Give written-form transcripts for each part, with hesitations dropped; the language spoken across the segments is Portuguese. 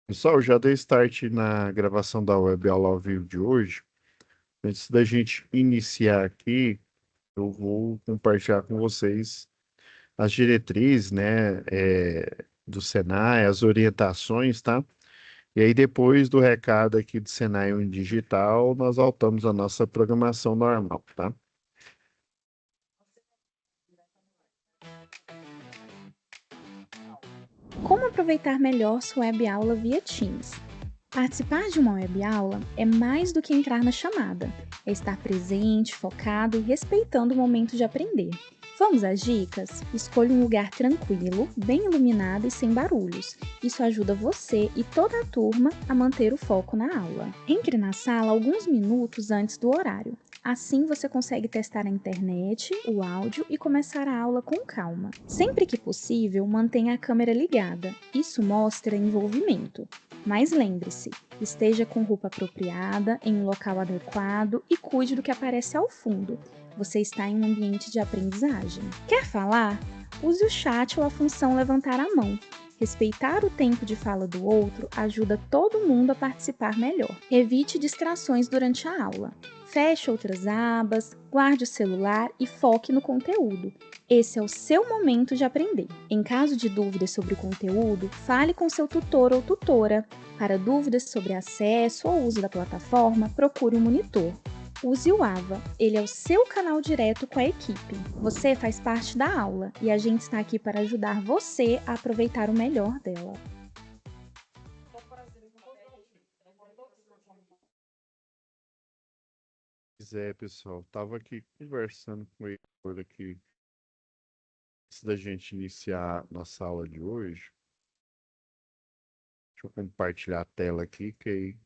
Pessoal, já dei start na gravação da web aula ao vivo de hoje. Antes da gente iniciar aqui, eu vou compartilhar com vocês as diretrizes, né, do Senai, as orientações, tá? E aí, depois do recado aqui do Senai Digital, nós voltamos à nossa programação normal, tá? Como aproveitar melhor sua web aula via Teams? Participar de uma web aula é mais do que entrar na chamada, é estar presente, focado e respeitando o momento de aprender. Vamos às dicas? Escolha um lugar tranquilo, bem iluminado e sem barulhos. Isso ajuda você e toda a turma a manter o foco na aula. Entre na sala alguns minutos antes do horário. Assim você consegue testar a internet, o áudio e começar a aula com calma. Sempre que possível, mantenha a câmera ligada. Isso mostra envolvimento. Mas lembre-se, esteja com roupa apropriada, em um local adequado e cuide do que aparece ao fundo. Você está em um ambiente de aprendizagem. Quer falar? Use o chat ou a função levantar a mão. Respeitar o tempo de fala do outro ajuda todo mundo a participar melhor. Evite distrações durante a aula. Feche outras abas, guarde o celular e foque no conteúdo. Esse é o seu momento de aprender. Em caso de dúvidas sobre o conteúdo, fale com seu tutor ou tutora. Para dúvidas sobre acesso ou uso da plataforma, procure um monitor. Use o AVA, ele é o seu canal direto com a equipe. Você faz parte da aula e a gente está aqui para ajudar você a aproveitar o melhor dela. Pois é, pessoal, tava aqui conversando com ele aqui antes da gente iniciar nossa aula de hoje. Deixa eu compartilhar a tela aqui, que aí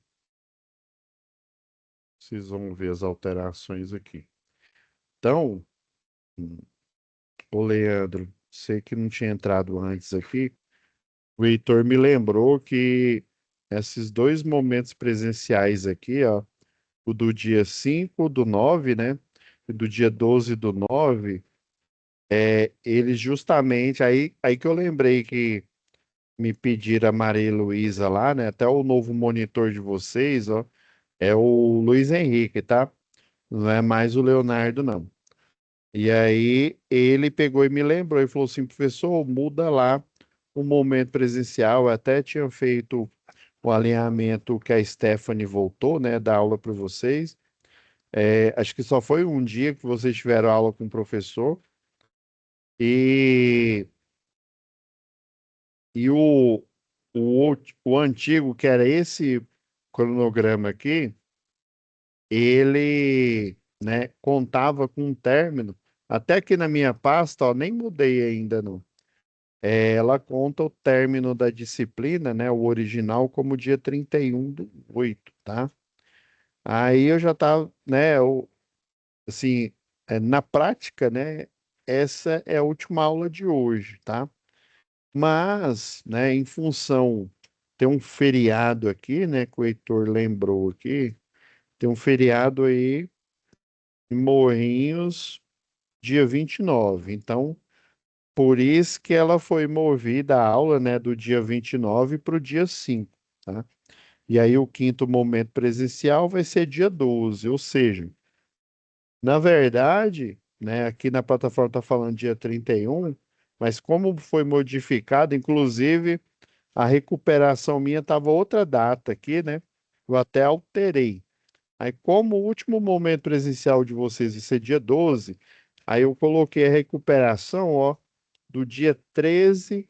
vocês vão ver as alterações aqui. Então, ô Leandro, sei que não tinha entrado antes aqui, o Heitor me lembrou que esses dois momentos presenciais aqui, ó, o do dia 5 do 9, né, e do dia 12 do 9, eles justamente, aí que eu lembrei que me pediram a Maria Heloísa lá, né, até o novo monitor de vocês, ó, é o Luiz Henrique, tá? Não é mais o Leonardo, não. E aí ele pegou e me lembrou e falou assim, professor, muda lá o momento presencial. Eu até tinha feito o alinhamento que a Stephanie voltou, né, dar aula para vocês. Acho que só foi um dia que vocês tiveram aula com o professor. E, e o antigo, que era esse cronograma aqui, ele, né, contava com um término. Até que na minha pasta, ó, nem mudei ainda, não. Ela conta o término da disciplina, né, o original, como dia 31 do 8, tá? Aí eu já tava, né, assim, na prática, né, essa é a última aula de hoje, tá? Mas, né, em função, tem um feriado aqui, né, que o Heitor lembrou aqui, tem um feriado aí em Morrinhos, dia 29. Então, por isso que ela foi movida a aula, né, do dia 29 para o dia 5, tá? E aí o quinto momento presencial vai ser dia 12, ou seja, na verdade, né, aqui na plataforma está falando dia 31, mas como foi modificado, inclusive a recuperação minha estava outra data aqui, né? Eu até alterei. Aí, como o último momento presencial de vocês vai ser dia 12, aí eu coloquei a recuperação, ó, do dia 13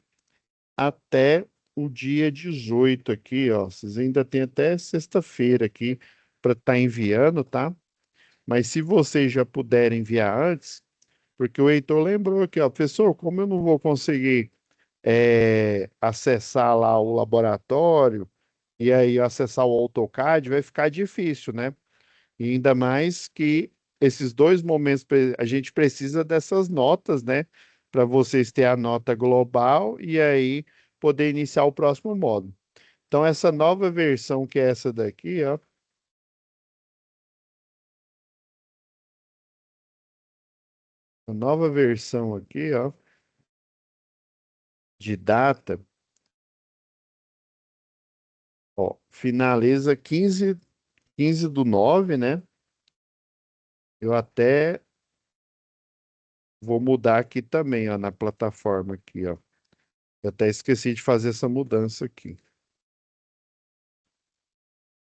até o dia 18 aqui, ó. Vocês ainda têm até sexta-feira aqui para estar enviando, tá? Mas se vocês já puderem enviar antes, porque o Heitor lembrou aqui, ó, professor, como eu não vou conseguir acessar lá o laboratório e aí acessar o AutoCAD, vai ficar difícil, né? E ainda mais que esses dois momentos a gente precisa dessas notas, né? Para vocês terem a nota global e aí poder iniciar o próximo módulo. Então, essa nova versão, que é essa daqui, ó, a nova versão aqui, ó, de data, Ó, finaliza 15/9, né? Eu até vou mudar aqui também, ó, na plataforma aqui, ó. Eu até esqueci de fazer essa mudança aqui.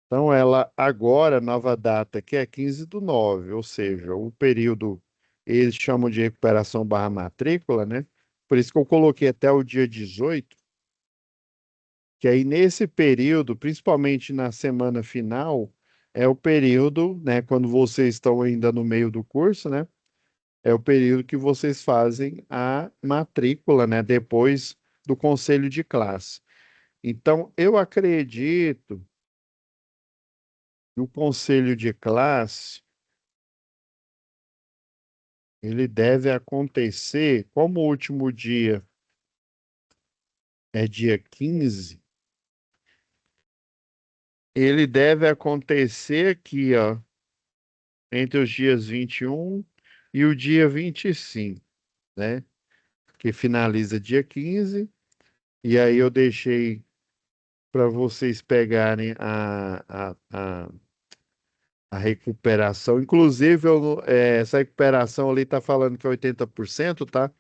Então, ela agora, nova data, que é 15/9, ou seja, o período, eles chamam de recuperação barra matrícula, né? Por isso que eu coloquei até o dia 18, que aí nesse período, principalmente na semana final, é o período, né, quando vocês estão ainda no meio do curso, né? É o período que vocês fazem a matrícula, né, depois do conselho de classe. Então, eu acredito que o conselho de classe ele deve acontecer, como o último dia é dia 15, ele deve acontecer aqui, ó, entre os dias 21 e o dia 25, né? Que finaliza dia 15, e aí eu deixei para vocês pegarem a recuperação. Inclusive, essa recuperação ali tá falando que é 80%, tá?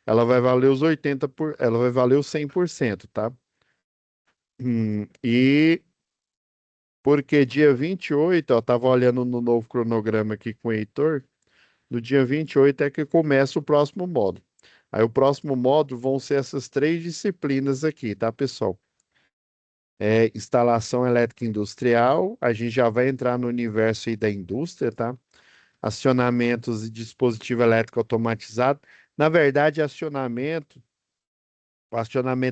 Ela vai valer os 80%, ela vai valer os 100%, tá? E porque dia 28, ó, tava olhando no novo cronograma aqui com o Heitor, no dia 28 é que começa o próximo módulo. Aí o próximo módulo vão ser essas três disciplinas aqui, tá, pessoal? É instalação elétrica industrial, a gente já vai entrar no universo aí da indústria, tá? Acionamentos e dispositivo elétrico automatizado. Na verdade, o acionamento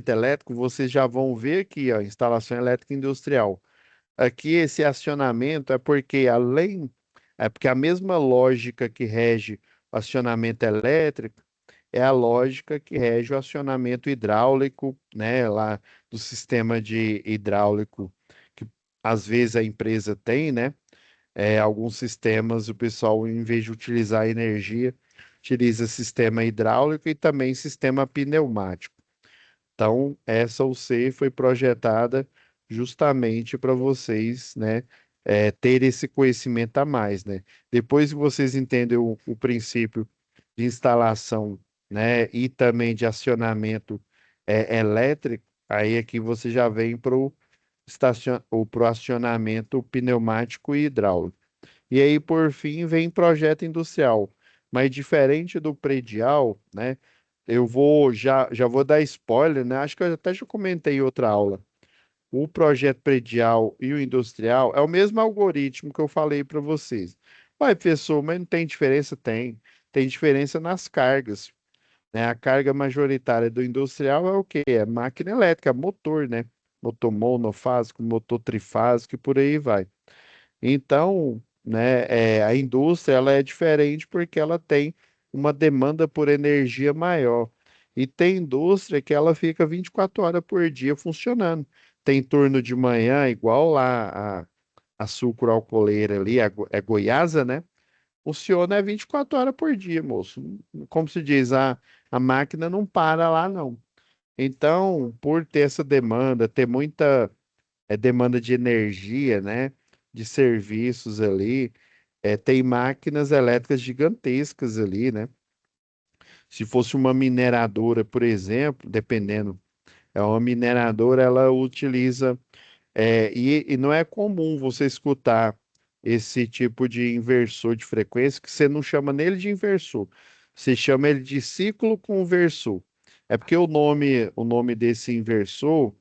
elétrico, vocês já vão ver aqui, ó, instalação elétrica industrial. Aqui esse acionamento é porque a mesma lógica que rege o acionamento elétrico é a lógica que rege o acionamento hidráulico, né, lá do sistema de hidráulico que às vezes a empresa tem, né? Alguns sistemas o pessoal, em vez de utilizar energia, utiliza sistema hidráulico e também sistema pneumático. Então, essa UC foi projetada justamente para vocês, né, ter esse conhecimento a mais, né? Depois que vocês entendem o princípio de instalação, né, e também de acionamento elétrico, aí aqui você já vem para o acionamento pneumático e hidráulico. E aí, por fim, vem projeto industrial. Mas diferente do predial, né? Já vou dar spoiler, né? Acho que eu até já comentei em outra aula. O projeto predial e o industrial é o mesmo algoritmo que eu falei para vocês. Vai, professor, mas não tem diferença? Tem. Tem diferença nas cargas, né? A carga majoritária do industrial é o quê? É máquina elétrica, motor, né? Motor monofásico, motor trifásico e por aí vai. Então, né, a indústria ela é diferente porque ela tem uma demanda por energia maior. E tem indústria que ela fica 24 horas por dia funcionando. Tem turno de manhã, igual lá a sucroalcooleira ali, é Goiasa, né? Funciona 24 horas por dia, moço. Como se diz, a máquina não para lá, não. Então, por ter essa demanda, ter muita demanda de energia, né? De serviços ali. Tem máquinas elétricas gigantescas ali, né? Se fosse uma mineradora, por exemplo, dependendo, é uma mineradora, ela utiliza. E não é comum você escutar esse tipo de inversor de frequência, que você não chama nele de inversor, você chama ele de ciclo conversor. É porque o nome desse inversor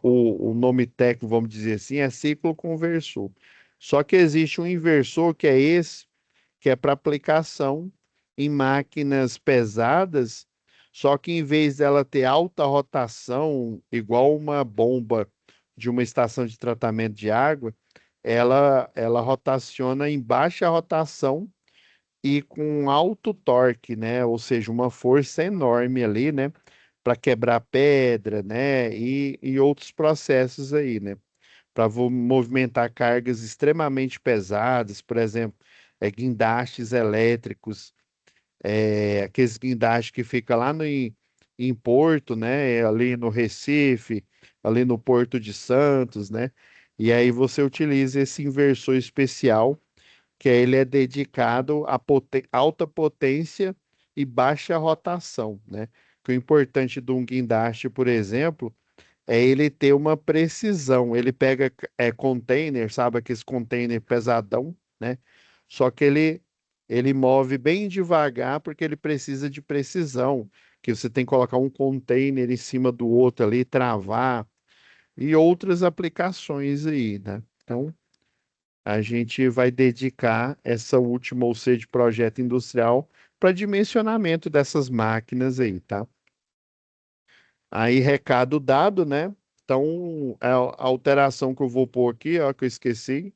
o nome técnico, vamos dizer assim, é ciclo conversor. Só que existe um inversor que é esse, que é para aplicação em máquinas pesadas, só que em vez dela ter alta rotação, igual uma bomba de uma estação de tratamento de água, ela rotaciona em baixa rotação e com alto torque, né? Ou seja, uma força enorme ali, né? Para quebrar pedra, né? E outros processos aí, né? Para movimentar cargas extremamente pesadas, por exemplo, guindastes elétricos, aqueles guindastes que fica lá em Porto, né? Ali no Recife, ali no Porto de Santos, né? E aí você utiliza esse inversor especial, que aí ele é dedicado a alta potência e baixa rotação, né? Que o importante de um guindaste, por exemplo, é ele ter uma precisão. Ele pega container, sabe aqueles container pesadão, né? Só que ele move bem devagar porque ele precisa de precisão, que você tem que colocar um container em cima do outro ali, travar e outras aplicações aí, né? Então, a gente vai dedicar essa última, ou seja, de projeto industrial para dimensionamento dessas máquinas aí, tá? Aí, recado dado, né? Então, a alteração que eu vou pôr aqui, ó, que eu esqueci,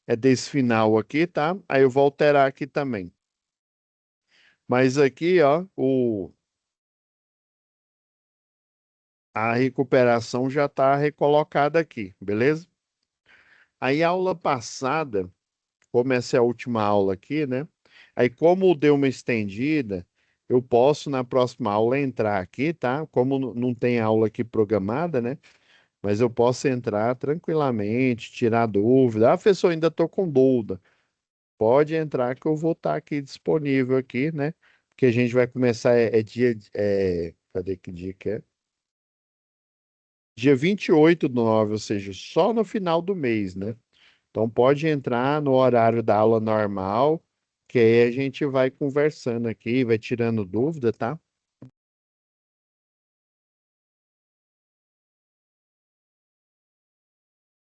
é desse final aqui, tá? Aí eu vou alterar aqui também. Mas aqui, ó, a recuperação já está recolocada aqui, beleza? Aí, a aula passada, como essa é a última aula aqui, né? Aí, como deu uma estendida, eu posso na próxima aula entrar aqui, tá? Como não tem aula aqui programada, né? Mas eu posso entrar tranquilamente, tirar dúvida. Ah, professor, ainda estou com dúvida. Pode entrar que eu vou estar aqui disponível aqui, né? Porque a gente vai começar, cadê que dia que é? Dia 28/9, ou seja, só no final do mês, né? Então pode entrar no horário da aula normal, que aí a gente vai conversando aqui, vai tirando dúvida, tá?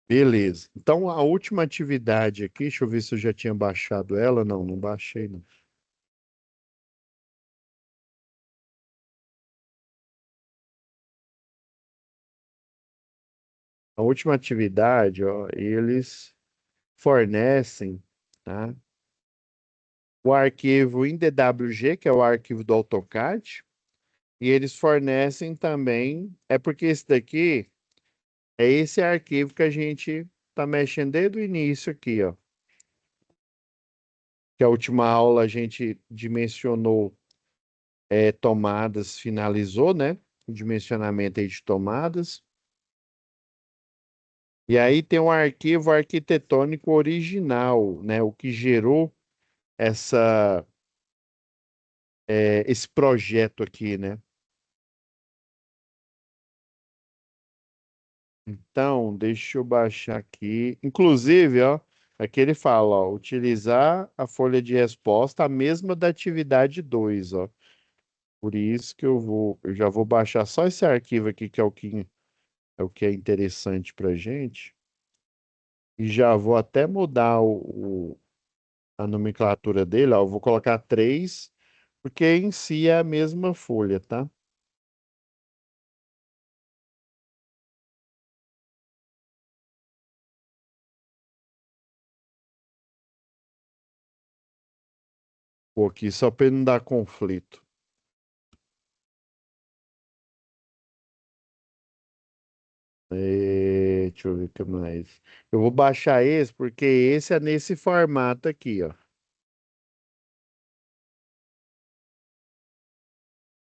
Beleza. Então a última atividade aqui, deixa eu ver se eu já tinha baixado ela. Não, não baixei, não. A última atividade, ó, eles fornecem, tá? O arquivo em DWG, que é o arquivo do AutoCAD, e eles fornecem também, é porque esse daqui é esse arquivo que a gente está mexendo desde o início aqui, ó. Que a última aula a gente dimensionou tomadas, finalizou, né? O dimensionamento aí de tomadas. E aí tem um arquivo arquitetônico original, né? O que gerou essa, esse projeto aqui, né? Então, deixa eu baixar aqui. Inclusive, ó, aqui ele fala, ó, utilizar a folha de resposta, a mesma da atividade 2, ó. Por isso que eu já vou baixar só esse arquivo aqui, que é o que é interessante pra gente. E já vou até mudar a nomenclatura dele, ó. Eu vou colocar 3, porque em si é a mesma folha, tá? Pô, aqui só para não dar conflito. Deixa eu ver o que mais. Eu vou baixar esse porque esse é nesse formato aqui, ó.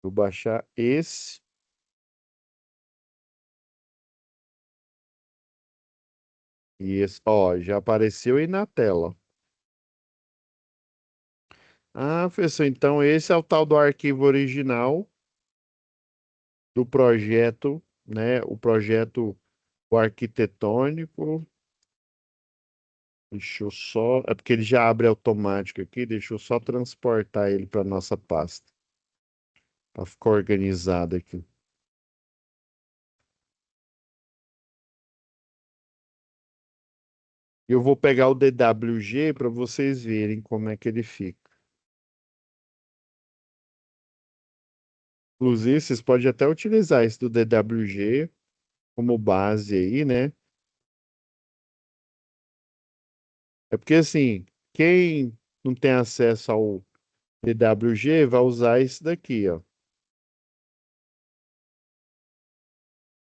Vou baixar esse e esse. Ó, já apareceu aí na tela. Ah, professor, então esse é o tal do arquivo original do projeto, né? O projeto o arquitetônico. Deixa eu só. É porque ele já abre automático aqui. Deixa eu só transportar ele para nossa pasta. Para ficar organizado aqui. E eu vou pegar o DWG para vocês verem como é que ele fica. Inclusive, vocês podem até utilizar esse do DWG como base aí, né? É porque assim, quem não tem acesso ao DWG vai usar esse daqui, ó.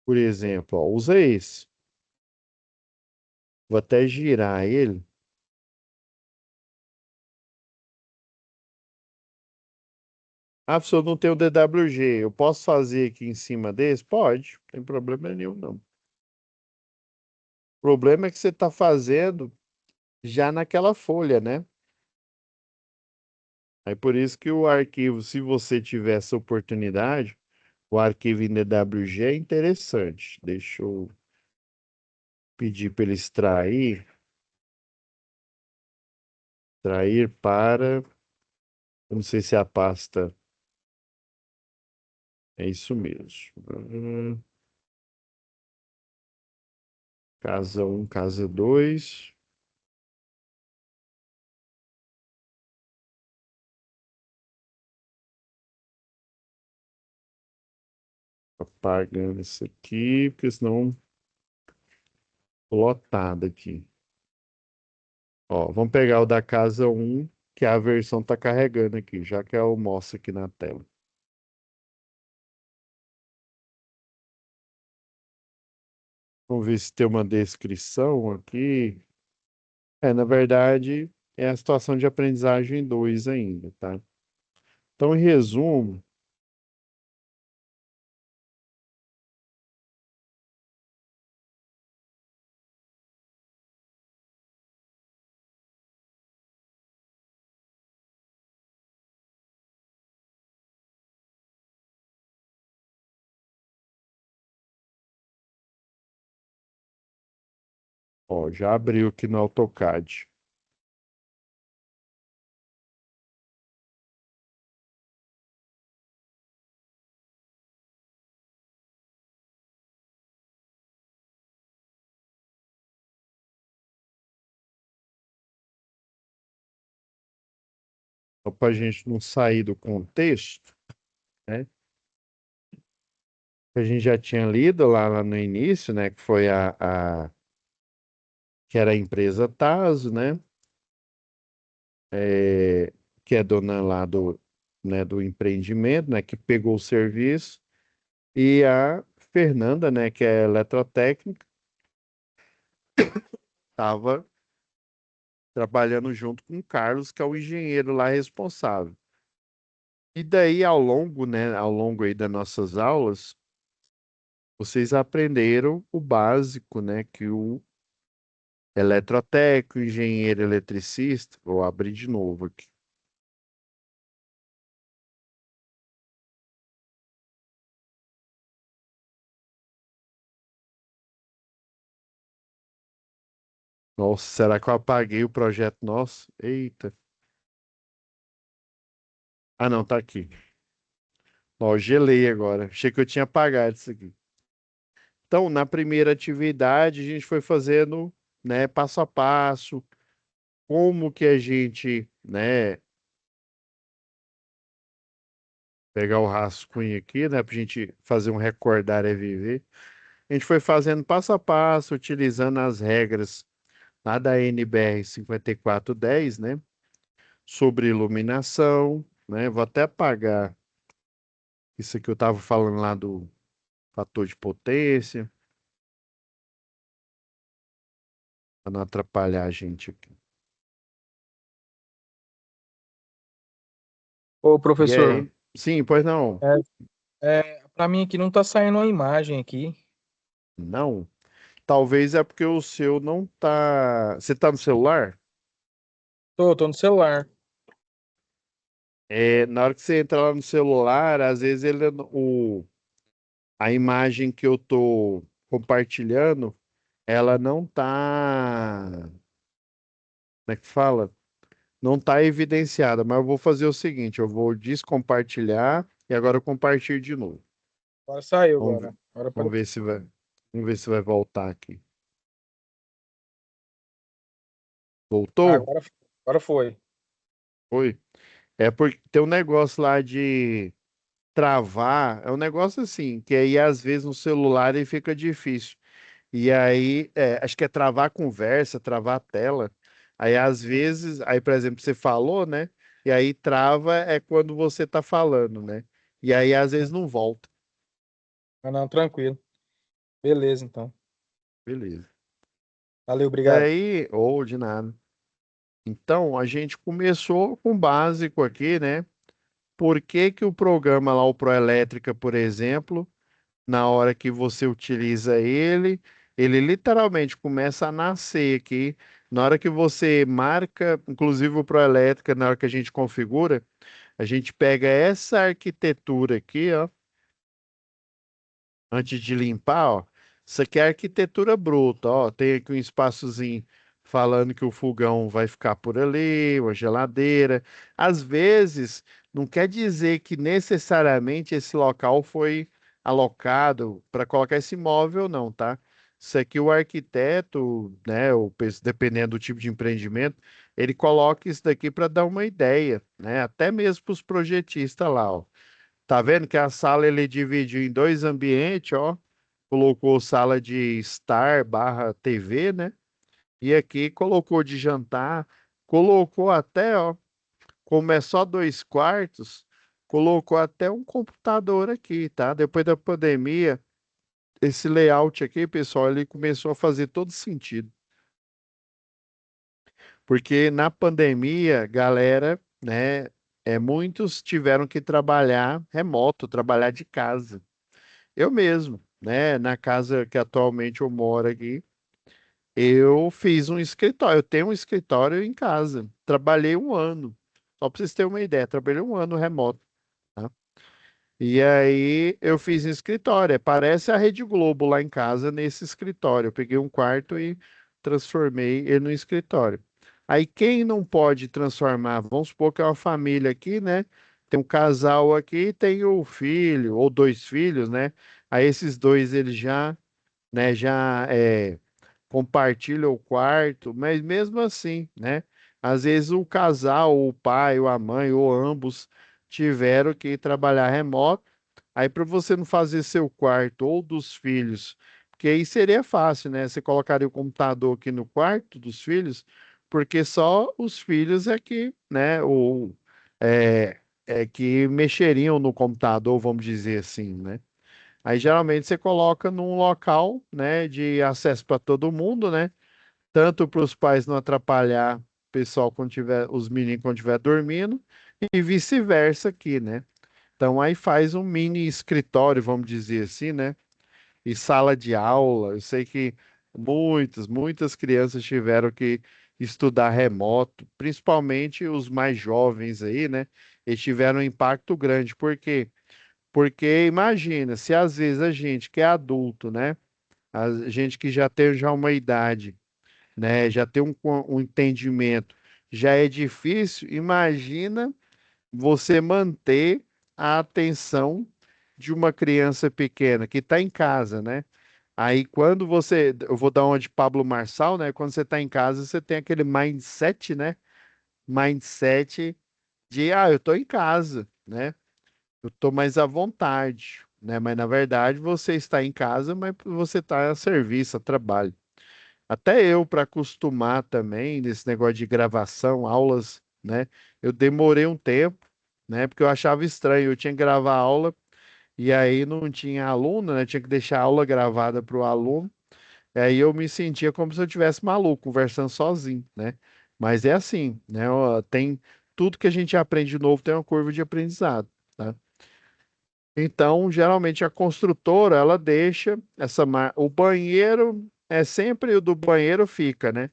Por exemplo, ó, usa esse. Vou até girar ele. Ah, professor, não tem o DWG. Eu posso fazer aqui em cima desse? Pode, não tem problema nenhum, não. O problema é que você está fazendo já naquela folha, né? Aí por isso que o arquivo, se você tiver essa oportunidade, o arquivo em DWG é interessante. Deixa eu pedir para ele extrair para. Eu não sei se a pasta é isso mesmo. Casa um, casa 2. Apagando isso aqui, porque senão lotado aqui. Ó, vamos pegar o da casa um, que a versão tá carregando aqui, já que eu mostro aqui na tela. Vamos ver se tem uma descrição aqui. Na verdade, é a situação de aprendizagem 2 ainda, tá? Então, em resumo, ó, já abriu aqui no AutoCAD. Só para a gente não sair do contexto, né? Que a gente já tinha lido lá no início, né? Que foi que era a empresa Taso, né? Que é dona lá né, do empreendimento, né? Que pegou o serviço. E a Fernanda, né? Que é eletrotécnica, estava trabalhando junto com o Carlos, que é o engenheiro lá responsável. E daí, ao longo, né? Ao longo aí das nossas aulas, vocês aprenderam o básico, né? Que o eletrotécnico, engenheiro eletricista, vou abrir de novo aqui. Nossa, será que eu apaguei o projeto nosso? Eita. Ah, não, tá aqui. Ó, gelei agora. Achei que eu tinha apagado isso aqui. Então, na primeira atividade, a gente foi fazendo, né, passo a passo, como que a gente, né, pegar o rascunho aqui, né, pra gente fazer um recordar é viver. A gente foi fazendo passo a passo, utilizando as regras lá da NBR 5410, né, sobre iluminação, né, vou até apagar isso aqui eu estava falando lá do fator de potência, para não atrapalhar a gente aqui. Ô, E professor, aí, sim, pois não. para mim aqui não tá saindo uma imagem aqui. Não. Talvez é porque o seu não tá. Você tá no celular? Tô no celular. Na hora que você entra lá no celular, às vezes a imagem que eu tô compartilhando, ela não tá. Como é que fala? Não tá evidenciada, mas eu vou fazer o seguinte: eu vou descompartilhar e agora eu compartilho de novo. Agora saiu Vamos ver, agora. Agora vamos apareceu. ver se vai, vamos ver se vai voltar aqui. Voltou? Agora foi. Foi. É porque tem um negócio lá de travar, é um negócio assim, que aí às vezes no celular ele fica difícil. E aí, acho que é travar a conversa, travar a tela. Aí às vezes, aí por exemplo, você falou, né? E aí trava é quando você tá falando, né? E aí às vezes não volta. Ah, não, tranquilo. Beleza, então. Beleza. Valeu, obrigado. Daí, ou de nada. Então, a gente começou com o básico aqui, né? por que que o programa lá, o Proelétrica, por exemplo, na hora que você utiliza ele, ele literalmente começa a nascer aqui. Na hora que você marca, inclusive o Proelétrica, na hora que a gente configura, a gente pega essa arquitetura aqui, ó, antes de limpar, ó. Isso aqui é arquitetura bruta, ó. Tem aqui um espaçozinho falando que o fogão vai ficar por ali, uma geladeira. Às vezes, não quer dizer que necessariamente esse local foi alocado para colocar esse móvel, não, tá? Isso aqui o arquiteto, né, dependendo do tipo de empreendimento, ele coloca isso daqui para dar uma ideia, né? Até mesmo para os projetistas lá, ó. Tá vendo que a sala ele dividiu em dois ambientes, ó. Colocou sala de estar barra TV, né? E aqui colocou de jantar, colocou até, ó, como é só 2 quartos, colocou até um computador aqui, tá? Depois da pandemia, esse layout aqui, pessoal, ele começou a fazer todo sentido. Porque na pandemia, galera, né, muitos tiveram que trabalhar remoto, trabalhar de casa. Eu mesmo, né? Na casa que atualmente eu moro aqui, eu fiz um escritório. Eu tenho um escritório em casa. Trabalhei um ano. Só para vocês terem uma ideia, trabalhei um ano remoto, tá? E aí eu fiz um escritório. Parece a Rede Globo lá em casa, nesse escritório. Eu peguei um quarto e transformei ele no escritório. Aí quem não pode transformar, vamos supor que é uma família aqui, né? Tem um casal aqui, tem o filho ou 2 filhos, né? Aí esses dois eles já, né, compartilham o quarto, mas mesmo assim, né? Às vezes o casal, ou o pai, ou a mãe, ou ambos tiveram que trabalhar remoto. Aí para você não fazer seu quarto ou dos filhos, porque aí seria fácil, né? Você colocaria o computador aqui no quarto dos filhos, porque só os filhos é que, né, ou que mexeriam no computador, vamos dizer assim, né? Aí geralmente você coloca num local, né, de acesso para todo mundo, né? Tanto para os pais não atrapalhar o pessoal quando tiver, os meninos quando estiver dormindo, e vice-versa aqui, né? Então aí faz um mini escritório, vamos dizer assim, né? E sala de aula. Eu sei que muitas crianças tiveram que estudar remoto, principalmente os mais jovens aí, né? Eles tiveram um impacto grande. Por quê? Porque imagina, se às vezes a gente que é adulto, né? A gente que já tem já uma idade, né? Já tem um entendimento, já é difícil. Imagina você manter a atenção de uma criança pequena que está em casa, né? Aí quando eu vou dar uma de Pablo Marçal, né? Quando você está em casa, você tem aquele mindset, né? Mindset de, eu estou em casa, né? Eu estou mais à vontade, né? Mas na verdade você está em casa, mas você está a serviço, a trabalho. Até eu, para acostumar também nesse negócio de gravação, aulas, né? Eu demorei um tempo, né? Porque eu achava estranho. Eu tinha que gravar aula e aí não tinha aluno, né? Tinha que deixar a aula gravada para o aluno. E aí eu me sentia como se eu tivesse maluco, conversando sozinho, né? Mas é assim, né? Tem tudo que a gente aprende novo tem uma curva de aprendizado, tá? Então, geralmente a construtora, ela deixa o banheiro é sempre o do banheiro fica, né?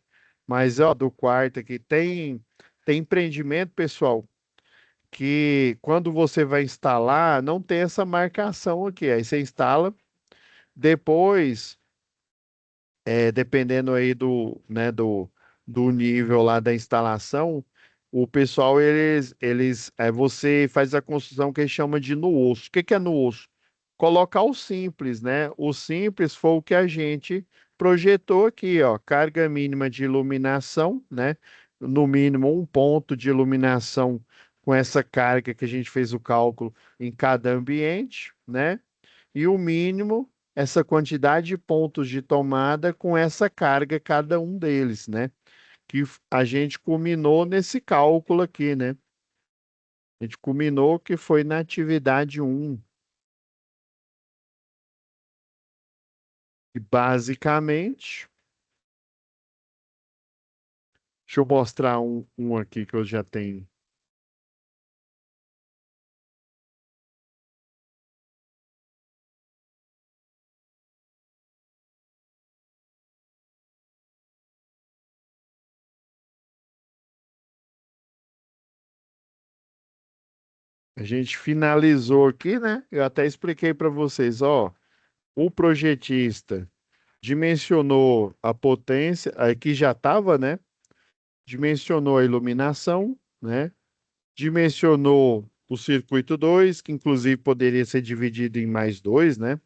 Mas ó, do quarto aqui tem empreendimento, pessoal, que quando você vai instalar, não tem essa marcação aqui. Aí você instala, depois, dependendo aí do nível lá da instalação, o pessoal, você faz a construção que eles chamam de no osso. O que que é no osso? Colocar o simples, né? O simples foi o que a gente projetou aqui, ó, carga mínima de iluminação, né? No mínimo um ponto de iluminação com essa carga que a gente fez o cálculo em cada ambiente, né? E o mínimo, essa quantidade de pontos de tomada com essa carga, cada um deles, né? Que a gente culminou nesse cálculo aqui, né? A gente culminou que foi na atividade um. E basicamente, deixa eu mostrar um aqui que eu já tenho. A gente finalizou aqui, né? Eu até expliquei para vocês, ó, o projetista dimensionou a potência, aqui já estava, né? Dimensionou a iluminação, né? Dimensionou o circuito 2, que inclusive poderia ser dividido em mais dois, né?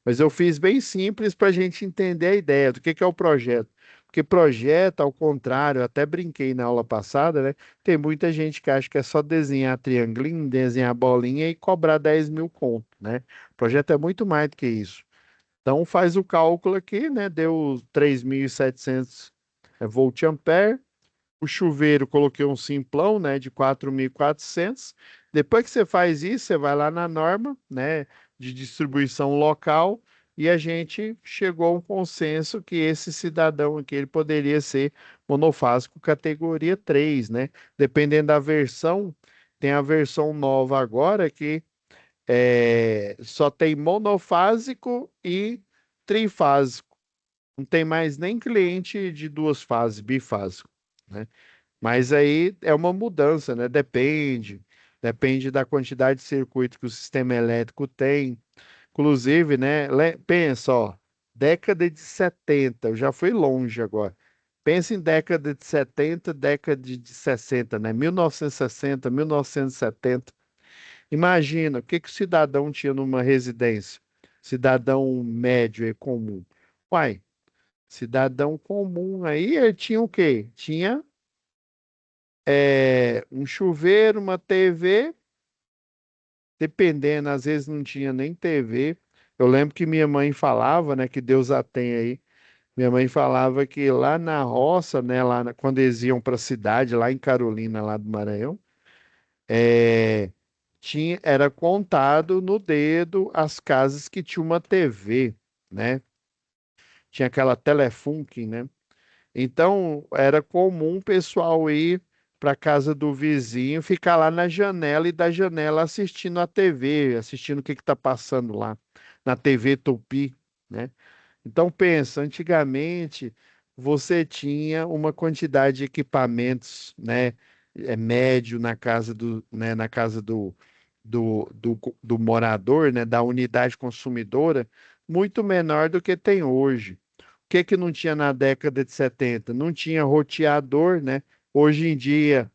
Mas eu fiz bem simples para a gente entender a ideia do que é o projeto. Porque projeto, ao contrário, eu até brinquei na aula passada, né? Tem muita gente que acha que é só desenhar triangulinho, desenhar bolinha e cobrar 10 mil conto, né? Projeto é muito mais do que isso. Então faz o cálculo aqui, né? Deu 3.700 volt-ampere. O chuveiro, coloquei um simplão, né, de 4.400. Depois que você faz isso, você vai lá na norma, né, de distribuição local e a gente chegou a um consenso que esse cidadão aqui ele poderia ser monofásico categoria 3, né? Dependendo da versão, tem a versão nova agora que só tem monofásico e trifásico. Não tem mais nem cliente de duas fases, bifásico, né? Mas aí é uma mudança, né? Depende da quantidade de circuito que o sistema elétrico tem. Inclusive, né? Pensa, ó, década de 70, eu já fui longe agora. Pensa em década de 70, década de 60, né? 1960, 1970. Imagina, o que que o cidadão tinha numa residência? Cidadão médio e comum. Uai, cidadão comum aí, ele tinha o quê? Tinha um chuveiro, uma TV, dependendo, às vezes não tinha nem TV. Eu lembro que minha mãe falava, né, que Deus a tem aí. Minha mãe falava que lá na roça, né, quando eles iam para a cidade, lá em Carolina, lá do Maranhão, era contado no dedo as casas que tinha uma TV, né? Tinha aquela Telefunken, né? Então, era comum o pessoal ir para casa do vizinho, ficar lá na janela e da janela assistindo a TV, assistindo o que está passando lá na TV Tupi, né? Então, pensa, antigamente você tinha uma quantidade de equipamentos, né, médio na casa do morador, né, da unidade consumidora, muito menor do que tem hoje que não tinha na década de 70? Não tinha roteador, né? Hoje em dia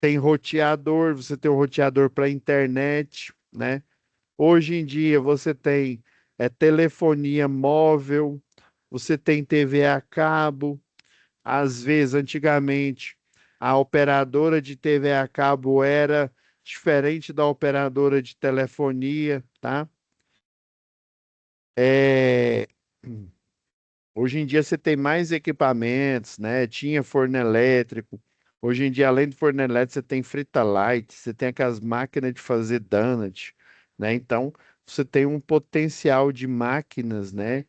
tem roteador, você tem um roteador para internet, né? Hoje em dia você tem telefonia móvel, você tem TV a cabo. Às vezes, antigamente, a operadora de TV a cabo era diferente da operadora de telefonia, tá? É... Hoje em dia você tem mais equipamentos, né? Tinha forno elétrico. Hoje em dia, além do forno elétrico, você tem frita-light, você tem aquelas máquinas de fazer donut, né? Então, você tem um potencial de máquinas, né?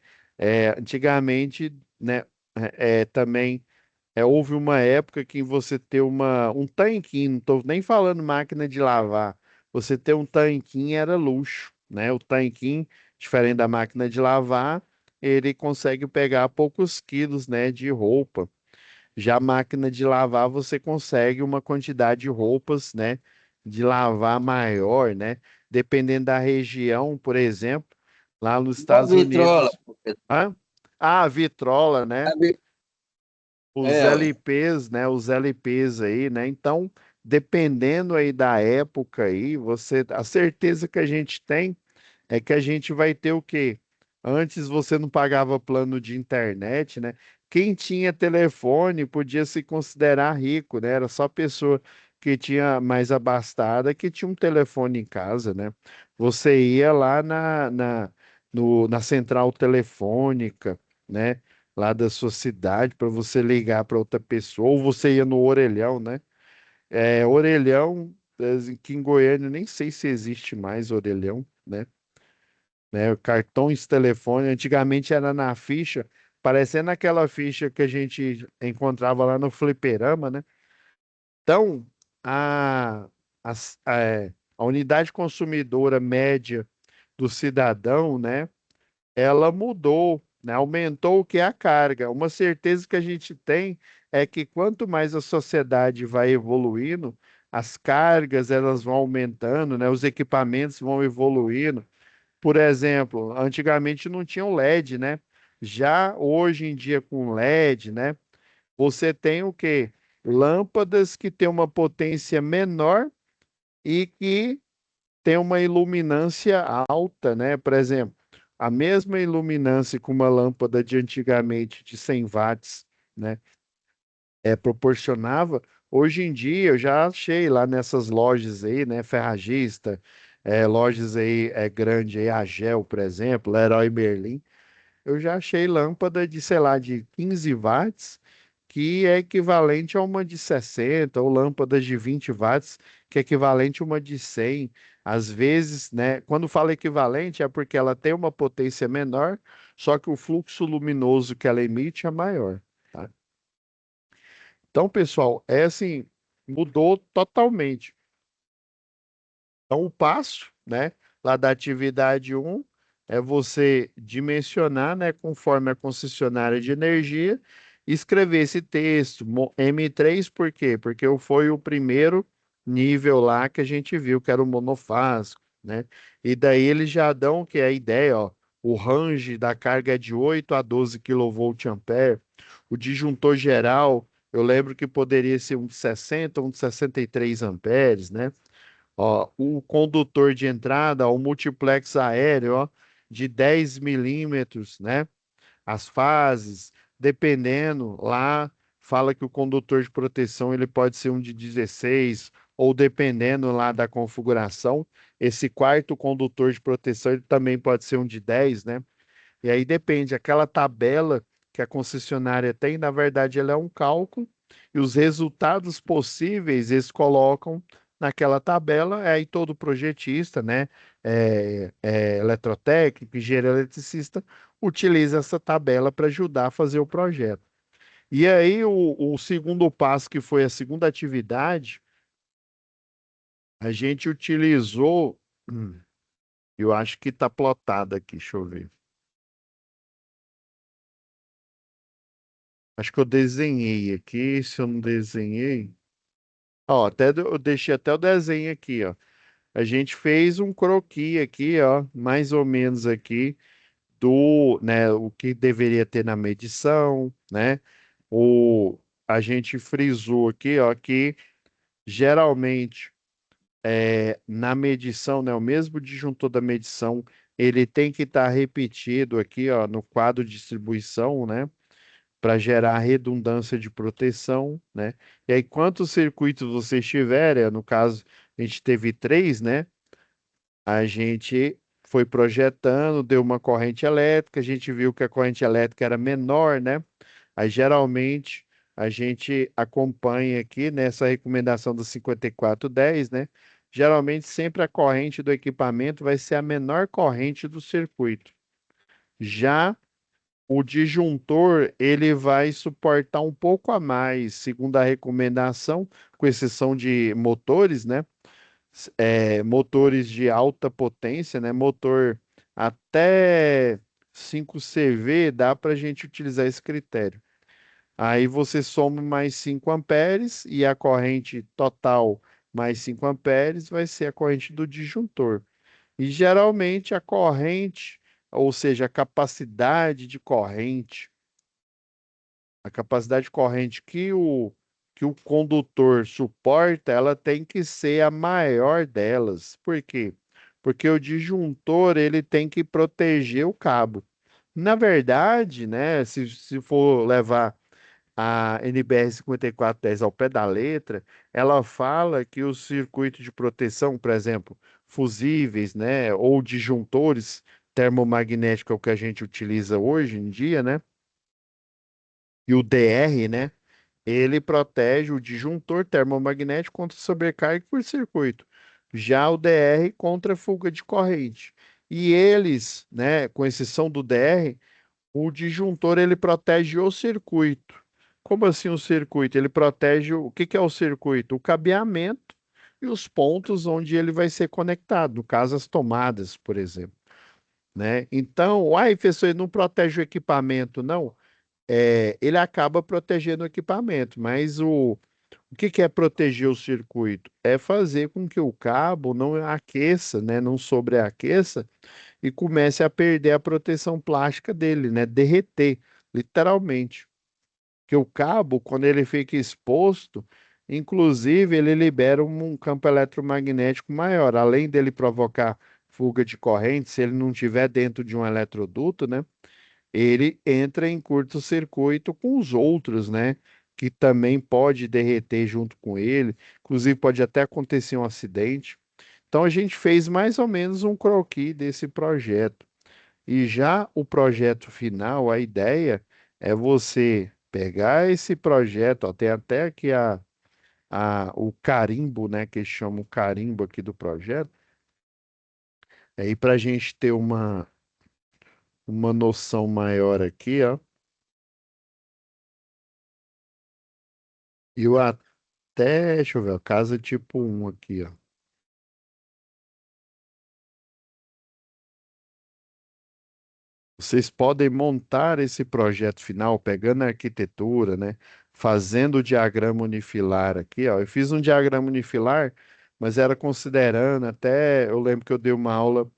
Antigamente, né? Também houve uma época que você ter um tanquinho, não estou nem falando máquina de lavar, você ter um tanquinho era luxo, né? O tanquinho, diferente da máquina de lavar, ele consegue pegar poucos quilos, né, de roupa. Já a máquina de lavar, você consegue uma quantidade de roupas, né, de lavar maior, né? Dependendo da região, por exemplo, lá nos Igual Estados vitrola, Unidos. professor. Hã? Ah, a vitrola, né? Sabe? Os É, ué. LPs, né? Os LPs aí, né? Então, dependendo aí da época aí, a certeza que a gente tem é que a gente vai ter o quê? Antes você não pagava plano de internet, né? Quem tinha telefone podia se considerar rico, né? Era só pessoa que tinha mais abastada que tinha um telefone em casa, né? Você ia lá na central telefônica, né? Lá da sua cidade para você ligar para outra pessoa, ou você ia no orelhão, né? Orelhão, que em Goiânia nem sei se existe mais orelhão, né? Cartões telefone, antigamente era na ficha, parecendo aquela ficha que a gente encontrava lá no fliperama, né? Então, a, as- a unidade consumidora média do cidadão, né? Ela mudou, né? Aumentou o que é a carga. Uma certeza que a gente tem é que quanto mais a sociedade vai evoluindo, as cargas elas vão aumentando, né? Os equipamentos vão evoluindo. Por exemplo, antigamente não tinha o LED, né? Já hoje em dia com LED, né? Você tem o quê? Lâmpadas que têm uma potência menor e que tem uma iluminância alta, né? Por exemplo, a mesma iluminância que uma lâmpada de antigamente de 100 watts, né? Proporcionava. Hoje em dia eu já achei lá nessas lojas aí, né? Ferragista, lojas aí grande aí, a Gel, por exemplo, Leroy Merlin. Eu já achei lâmpada de, sei lá, de 15 watts, que é equivalente a uma de 60, ou lâmpadas de 20 watts, que é equivalente a uma de 100. Às vezes, né, quando fala equivalente é porque ela tem uma potência menor, só que o fluxo luminoso que ela emite é maior, tá? Então, pessoal, é assim, mudou totalmente. Então, o passo, né, lá da atividade um é você dimensionar, né, conforme a concessionária de energia, escrever esse texto, M3, por quê? Porque foi o primeiro nível lá que a gente viu, que era o monofásico, né? E daí eles já dão que é a ideia, ó, o range da carga é de 8 a 12 kVA, o disjuntor geral, eu lembro que poderia ser um de 60, um de 63 amperes, né? Ó, o condutor de entrada, o multiplex aéreo, ó, de 10 milímetros, né? As fases, dependendo, lá fala que o condutor de proteção ele pode ser um de 16, ou dependendo lá da configuração, esse quarto condutor de proteção ele também pode ser um de 10, né? E aí depende, aquela tabela que a concessionária tem, na verdade, ela é um cálculo, e os resultados possíveis eles colocam naquela tabela, aí todo projetista, né, eletrotécnico, engenheiro eletricista, utiliza essa tabela para ajudar a fazer o projeto. E aí o segundo passo, que foi a segunda atividade, a gente utilizou, eu acho que está plotado aqui, deixa eu ver. Acho que eu desenhei aqui, se eu não desenhei. Ó, eu deixei até o desenho aqui, ó. A gente fez um croquis aqui, ó, mais ou menos aqui, do, né, o que deveria ter na medição, né? O, a gente frisou aqui, ó, que geralmente na medição, né, o mesmo disjuntor da medição, ele tem que estar repetido aqui, ó, no quadro de distribuição, né? Para gerar redundância de proteção, né? E aí, quantos circuitos vocês tiverem, no caso, a gente teve três, né? A gente foi projetando, deu uma corrente elétrica, a gente viu que a corrente elétrica era menor, né? Aí, geralmente, a gente acompanha aqui nessa recomendação do 5410, né? Geralmente, sempre a corrente do equipamento vai ser a menor corrente do circuito. Já o disjuntor, ele vai suportar um pouco a mais, segundo a recomendação, com exceção de motores, né? Motores de alta potência, né? Motor até 5 CV, dá para a gente utilizar esse critério. Aí você soma mais 5 amperes e a corrente total mais 5 amperes vai ser a corrente do disjuntor. E geralmente a corrente, ou seja, a capacidade corrente que o condutor suporta, ela tem que ser a maior delas. Por quê? Porque o disjuntor ele tem que proteger o cabo. Na verdade, né, se for levar a NBR 5410 ao pé da letra, ela fala que o circuito de proteção, por exemplo, fusíveis, né, ou disjuntores termomagnéticos, é o que a gente utiliza hoje em dia, né, e o DR, né, ele protege o disjuntor termomagnético contra sobrecarga por circuito. Já o DR contra fuga de corrente. E eles, né, com exceção do DR, o disjuntor ele protege o circuito. Como assim o circuito? Ele protege o que que é o circuito? O cabeamento e os pontos onde ele vai ser conectado, no caso as tomadas, por exemplo, né? Então, professor, ele não protege o equipamento, não. Ele acaba protegendo o equipamento, mas O que que é proteger o circuito? É fazer com que o cabo não aqueça, né, não sobreaqueça e comece a perder a proteção plástica dele, né, derreter, literalmente. Que o cabo, quando ele fica exposto, inclusive ele libera um campo eletromagnético maior, além dele provocar fuga de corrente, se ele não estiver dentro de um eletroduto, né? Ele entra em curto-circuito com os outros, né? Que também pode derreter junto com ele, inclusive pode até acontecer um acidente. Então a gente fez mais ou menos um croquis desse projeto. E já o projeto final, a ideia é você pegar esse projeto, ó, tem até aqui o carimbo, né, que eles chamam o carimbo aqui do projeto, aí para a gente ter uma noção maior aqui, ó, e eu até, deixa eu ver, ó, casa tipo um aqui, ó. Vocês podem montar esse projeto final pegando a arquitetura, né? Fazendo o diagrama unifilar aqui, ó. Eu fiz um diagrama unifilar, mas era considerando até, eu lembro que eu dei uma aula,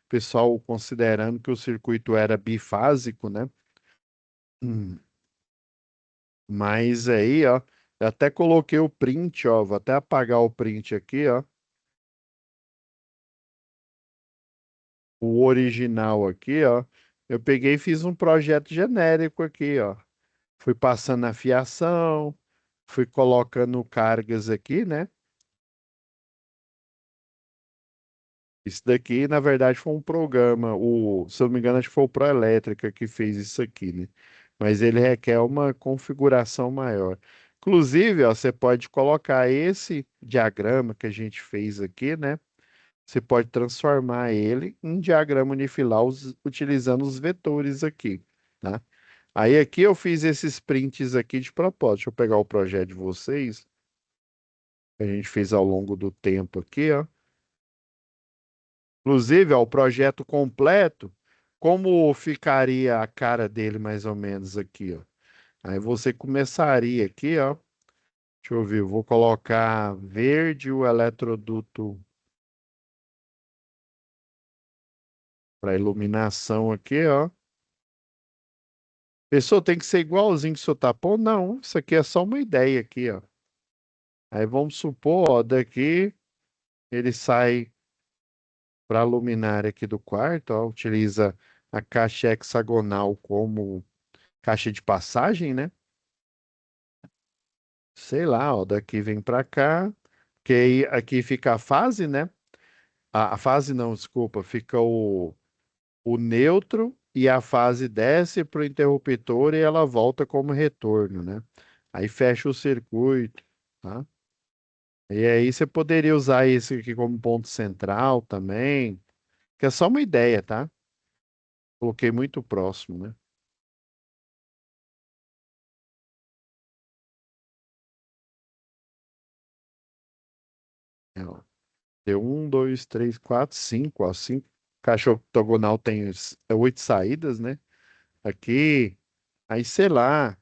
pessoal considerando que o circuito era bifásico, né? Hum, Mas aí, ó, eu até coloquei o print, ó. Vou até apagar o print aqui, ó. O original aqui, ó. Eu peguei e fiz um projeto genérico aqui, ó. Fui passando a fiação, fui colocando cargas aqui, né? Isso daqui, na verdade, foi um programa. Se eu não me engano, acho que foi o Proelétrica que fez isso aqui, né? Mas ele requer uma configuração maior. Inclusive, ó, você pode colocar esse diagrama que a gente fez aqui, né? Você pode transformar ele em diagrama unifilar utilizando os vetores aqui, tá? Aí aqui eu fiz esses prints aqui de propósito. Deixa eu pegar o projeto de vocês, que a gente fez ao longo do tempo aqui, ó. Inclusive, ó, o projeto completo, como ficaria a cara dele mais ou menos aqui, ó. Aí você começaria aqui, ó. Deixa eu ver, eu vou colocar verde o eletroduto para iluminação aqui, ó. Pessoal, tem que ser igualzinho que o seu tapão? Não, isso aqui é só uma ideia aqui, ó. Aí vamos supor, ó, daqui ele sai para a luminária aqui do quarto, ó, utiliza a caixa hexagonal como caixa de passagem, né? Sei lá, ó, daqui vem para cá, que aí aqui fica a fase, né? A fase não, desculpa, fica o neutro e a fase desce para o interruptor e ela volta como retorno, né? Aí fecha o circuito, tá? E aí você poderia usar esse aqui como ponto central também, que é só uma ideia, tá? Coloquei muito próximo, né? É, ó. Deu um, dois, três, quatro, cinco, ó. Cinco. Caixa octogonal tem oito saídas, né? Aqui, aí sei lá,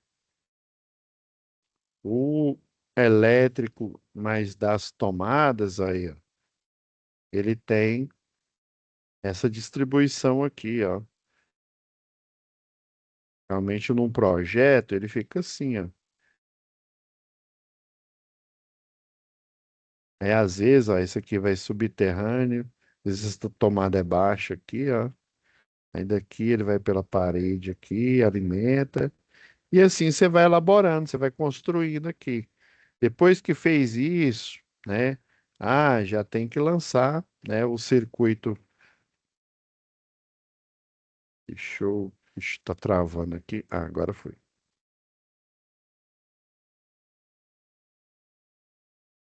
o elétrico mais das tomadas aí, ó. Ele tem essa distribuição aqui, ó. Realmente num projeto ele fica assim, ó. Aí às vezes, ó, esse aqui vai subterrâneo, às vezes essa tomada é baixa aqui, ó. Aí daqui ele vai pela parede aqui, alimenta. E assim você vai elaborando, você vai construindo aqui. Depois que fez isso, né? Ah, já tem que lançar, né, o circuito. Deixa eu. Ixi, tá travando aqui. Ah, agora foi.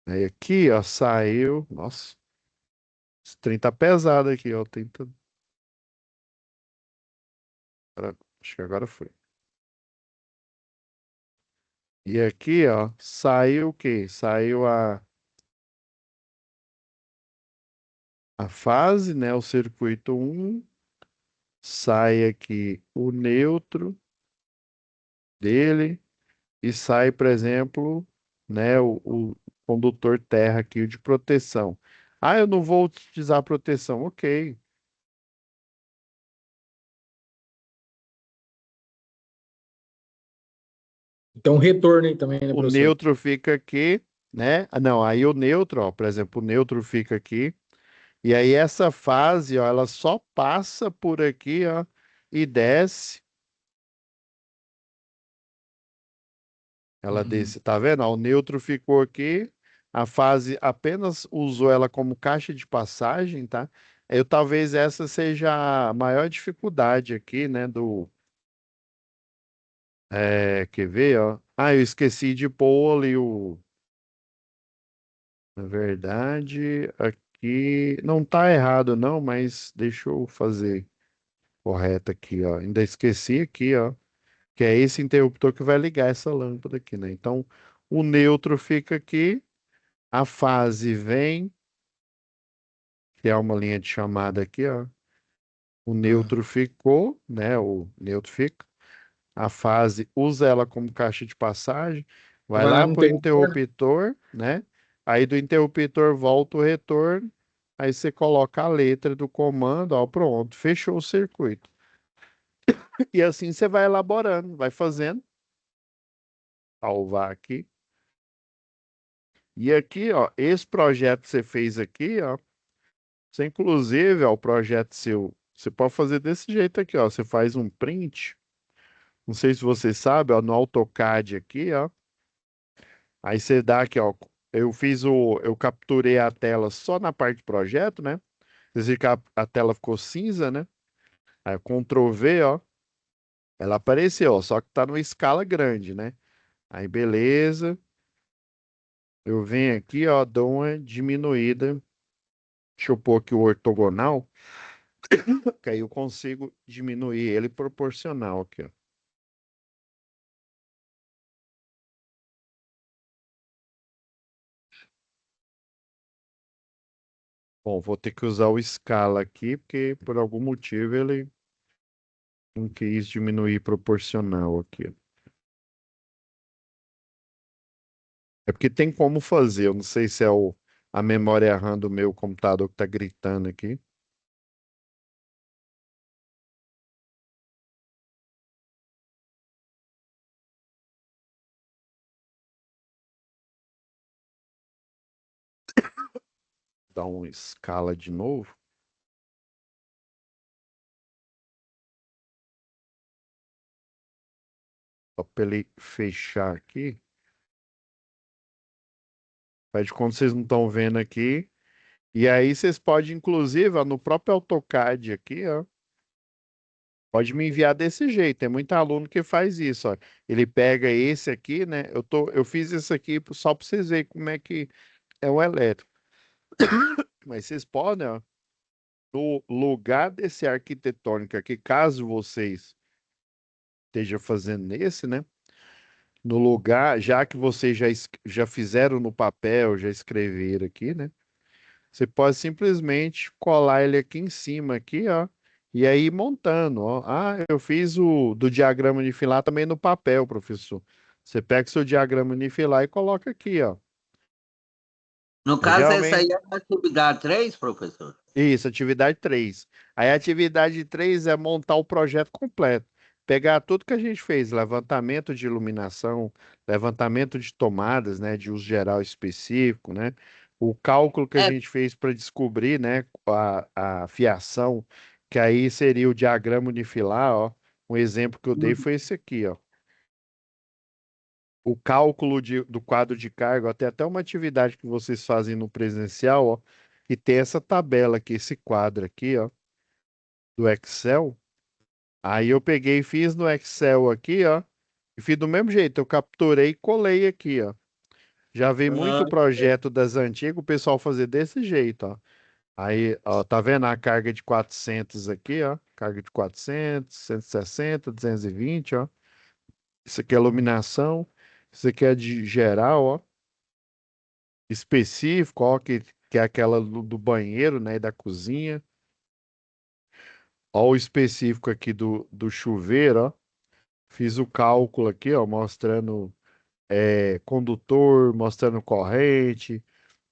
Aí aqui, ó, saiu. Nossa, esse trem tá pesado aqui, ó. Acho que agora foi. E aqui, ó, saiu o quê? Saiu a fase, né? O circuito um. Sai aqui o neutro dele. E sai, por exemplo, né, o condutor terra aqui de proteção. Ah, eu não vou utilizar proteção. Ok. Então, retorno aí também, né, O professor? neutro fica aqui, né? Ah, não, aí o neutro, ó, por exemplo, o neutro fica aqui. E aí essa fase, ó, ela só passa por aqui, ó, e desce. Ela Uhum. desce, tá vendo? Ó, o neutro ficou aqui. A fase apenas usou ela como caixa de passagem, tá? Eu talvez essa seja a maior dificuldade aqui, né? Quer ver, ó? Ah, eu esqueci de pôr ali o. Na verdade, aqui não tá errado, não, mas deixa eu fazer correto aqui, ó. Ainda esqueci aqui, ó. Que é esse interruptor que vai ligar essa lâmpada aqui, né? Então, o neutro fica aqui, a fase vem, que é uma linha de chamada aqui, ó. O Ah. neutro ficou, né? O neutro fica. A fase usa ela como caixa de passagem, vai Vai lá lá no para o interruptor, né? interruptor, né? Aí do interruptor volta o retorno, aí você coloca a letra do comando, ó, pronto, fechou o circuito. E assim você vai elaborando, vai fazendo, salvar aqui. E aqui, ó, esse projeto que você fez aqui, ó, você inclusive, ó, o projeto seu, você pode fazer desse jeito aqui, ó, você faz um print, não sei se você sabe, ó, no AutoCAD aqui, ó, aí você dá aqui, ó, eu capturei a tela só na parte de projeto, né? Vocês viram que a tela ficou cinza, né? Aí Ctrl V, ó, ela apareceu, ó, só que tá numa escala grande, né? Aí beleza, eu venho aqui, ó, dou uma diminuída, deixa eu pôr aqui o ortogonal, que aí eu consigo diminuir ele proporcional aqui, ó. Bom, vou ter que usar o escala aqui, porque por algum motivo ele não quis diminuir proporcional aqui, ó. É porque tem como fazer, eu não sei se é a memória RAM do meu computador que tá gritando aqui. Dá uma escala de novo, só para ele fechar aqui. Faz de conta que vocês não estão vendo aqui. E aí vocês podem, inclusive, ó, no próprio AutoCAD aqui, ó, pode me enviar desse jeito. Tem muito aluno que faz isso, ó. Ele pega esse aqui, né? Eu fiz isso aqui só para vocês verem como é que é o elétrico. Mas vocês podem, ó, no lugar desse arquitetônico aqui, caso vocês estejam fazendo nesse, né? No lugar, já que vocês já fizeram no papel, já escreveram aqui, né? Você pode simplesmente colar ele aqui em cima, aqui, ó, e aí ir montando, ó. Ah, eu fiz o do diagrama unifilar também no papel, professor. Você pega o seu diagrama unifilar e coloca aqui, ó. No Aí, caso, essa aí geralmente, é a atividade 3, professor? isso, atividade 3. Aí, a atividade 3 é montar o projeto completo. Pegar tudo que a gente fez, levantamento de iluminação, levantamento de tomadas, né, de uso geral específico, né, o cálculo que a É, gente fez para descobrir, né, a fiação, que aí seria o diagrama unifilar, ó. Um exemplo que eu dei foi esse aqui, ó. O cálculo do quadro de carga, ó, tem até uma atividade que vocês fazem no presencial, ó, que tem essa tabela aqui, esse quadro aqui, ó, do Excel. Aí eu peguei e fiz no Excel aqui, ó, e fiz do mesmo jeito, eu capturei e colei aqui, ó. Já vi muito ah, projeto das antigas, o pessoal fazer desse jeito, ó. Aí, ó, tá vendo a carga de 400 aqui, ó? Carga de 400, 160, 220, ó. Isso aqui é iluminação. Isso aqui é de geral, ó. Específico, ó, que é aquela do banheiro, né, e da cozinha. Ó, o específico aqui do chuveiro, ó. Fiz o cálculo aqui, ó, mostrando condutor, mostrando corrente,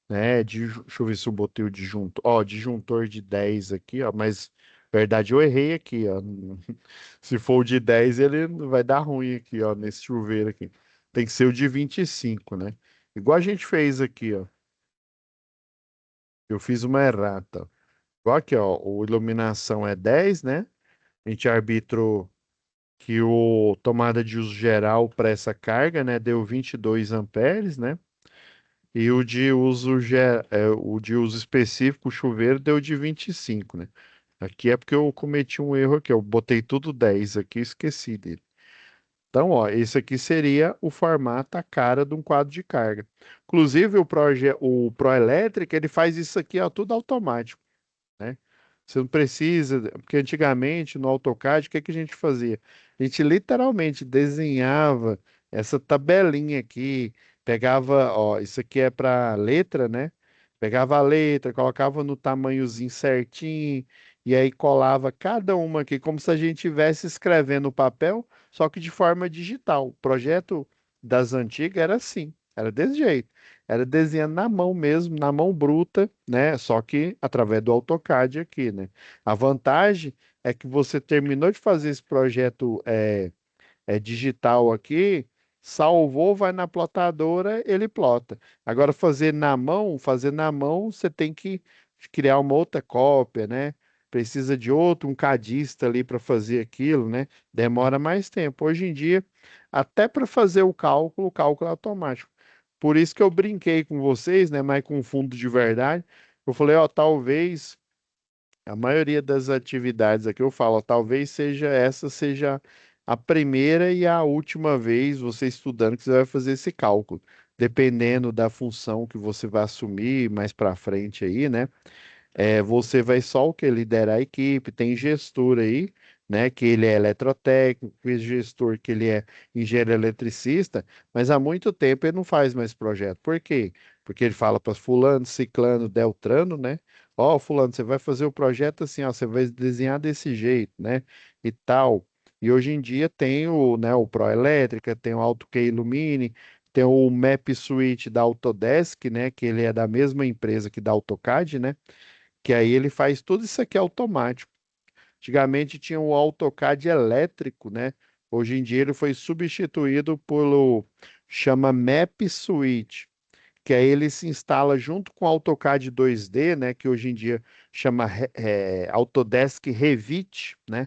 né? Deixa eu ver se eu botei o disjuntor. Ó, disjuntor de 10 aqui, ó. Mas, na verdade, eu errei aqui, ó. Se for o de 10 ele vai dar ruim aqui, ó, nesse chuveiro aqui. Tem que ser o de 25, né? Igual a gente fez aqui, ó. Eu fiz uma errata. Igual aqui, ó. O iluminação é 10, né? A gente arbitrou que o tomada de uso geral para essa carga, né, deu 22 amperes, né? E o de uso específico, o chuveiro, deu de 25, né? Aqui é porque eu cometi um erro aqui, eu botei tudo 10 aqui, e esqueci dele. Então, ó, esse aqui seria o formato, a cara de um quadro de carga. Inclusive, o Proelétrica, ele faz isso aqui, ó, tudo automático, né? Você não precisa, porque antigamente no AutoCAD, o que que a gente fazia? A gente literalmente desenhava essa tabelinha aqui, pegava, ó, isso aqui é para letra, né? Pegava a letra, colocava no tamanhozinho certinho, e aí colava cada uma aqui, como se a gente estivesse escrevendo no papel, só que de forma digital. O projeto das antigas era assim, era desse jeito. Era desenhando na mão mesmo, na mão bruta, né? Só que através do AutoCAD aqui, né? A vantagem é que você terminou de fazer esse projeto digital aqui, salvou, vai na plotadora, ele plota. Agora fazer na mão, você tem que criar uma outra cópia, né? Precisa de outro, um cadista ali para fazer aquilo, né? Demora mais tempo. Hoje em dia, até para fazer o cálculo é automático. Por isso que eu brinquei com vocês, né? Mas com fundo de verdade. Eu falei, ó, talvez a maioria das atividades aqui eu falo, ó, talvez seja a primeira e a última vez você estudando que você vai fazer esse cálculo, dependendo da função que você vai assumir mais para frente aí, né? Você vai só o que liderar a equipe, tem gestor aí, né, que ele é eletrotécnico, tem gestor que ele é engenheiro eletricista, mas há muito tempo ele não faz mais projeto. Por quê? Porque ele fala para fulano, ciclano, deltrano, né? Ó, fulano, você vai fazer o projeto assim, ó, você vai desenhar desse jeito, né? E tal. E hoje em dia tem o Proelétrica, tem o AutoK Illumine, tem o Map Suite da Autodesk, né, que ele é da mesma empresa que da AutoCAD, né? Que aí ele faz tudo isso aqui automático. Antigamente tinha o AutoCAD elétrico, né? Hoje em dia ele foi substituído pelo chama Map Suite, que aí ele se instala junto com o AutoCAD 2D, né, que hoje em dia chama Autodesk Revit, né?